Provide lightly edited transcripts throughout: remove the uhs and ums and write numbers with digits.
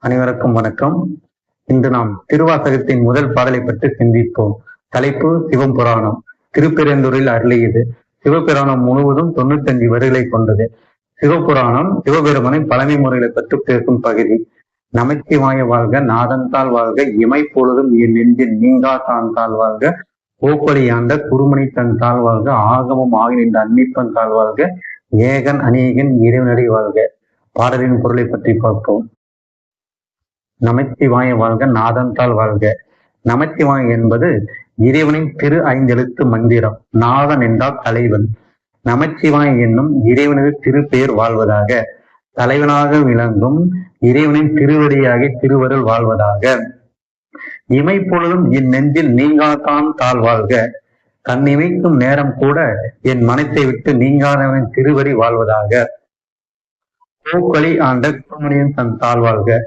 அனைவருக்கும் வணக்கம். இன்று நாம் திருவாசகத்தின் முதல் பாடலை பற்றி சிந்திப்போம். தலைப்பு சிவபுராணம். திருப்பெருந்துறையில் அருளியது. சிவபுராணம் முழுவதும் 95 வரிகளை கொண்டது. சிவபுராணம் சிவபெருமனை பழமை முறைகளை பற்றி பேசும் பகுதி. நமச்சிவாய வாழ்க, நாதன்தாள் வாழ்க, இமை பொழுதும் என் நெஞ்சில் நீங்கா தாழ்ந்தாள் வாழ்க, கோப்படி ஆண்ட குருமணி தன் தாழ் வாழ்க, ஆகமம் ஆகி நின்ற அன்னிப்பன் தாழ் வாழ்க, ஏகன் அநேகன் இறைவனடி வாழ்க. பாடலின் பொருளை பற்றி பார்ப்போம். நமச்சிவாய வாழ்க, நாதன்தாள் வாழ்க. நமச்சிவாய என்பது இறைவனின் திரு 5 எழுத்து மந்திரம். நாதன் என்றால் தலைவன். நமச்சிவாய என்னும் இறைவனது திருப்பெயர் வாழ்வதாக. தலைவனாக விளங்கும் இறைவனின் திருவடியாகி திருவருள் வாழ்வதாக. இமை பொழுதும் என் நெஞ்சில் நீங்காதான் தாழ் வாழ்க. கண் இமைக்கும் நேரம் கூட என் மனத்தை விட்டு நீங்காதவன் திருவடி வாழ்வதாக. கோக்களி ஆண்ட குருமணியன் தன் தாழ் வாழ்க.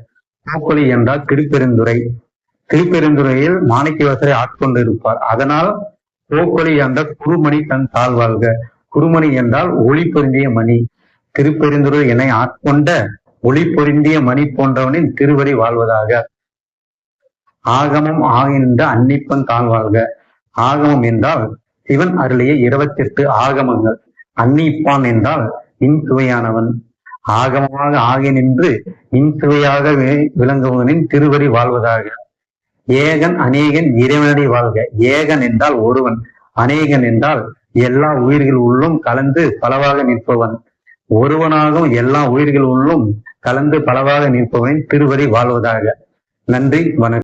கோக்களி என்றால் திருப்பெருந்துறை. திருப்பெருந்துறையில் மாணிக்கவாசரை ஆட்கொண்டிருப்பார். அதனால் கோக்களி என்ற குருமணி தன் தாழ் வாழ்க. குருமணி என்றால் ஒளி பொருந்திய மணி. திருப்பெருந்துறை என ஆட்கொண்ட ஒளி பொருந்திய மணி போன்றவனின் திருவடி வாழ்வதாக. ஆகமம் ஆகின்ற அன்னிப்பன் தாழ் வாழ்க. ஆகமம் என்றால் சிவன் அருளிய 28 ஆகமங்கள். அன்னிப்பான் என்றால் இன்சுவையானவன். ஆகமமாக ஆகி நின்று இன்சுவையாக விளங்குவனின் திருவடி வாழ்வதாக. ஏகன் அநேகன் இறைவனடி வாழ்க. ஏகன் என்றால் ஒருவன். அநேகன் என்றால் எல்லா உயிர்கள் உள்ளும் கலந்து பலவாக நிற்பவன். ஒருவனாகவும் எல்லா உயிர்கள் உள்ளும் கலந்து பலவாக நிற்பவனின் திருவடி வாழ்வதாக. நன்றி, வணக்கம்.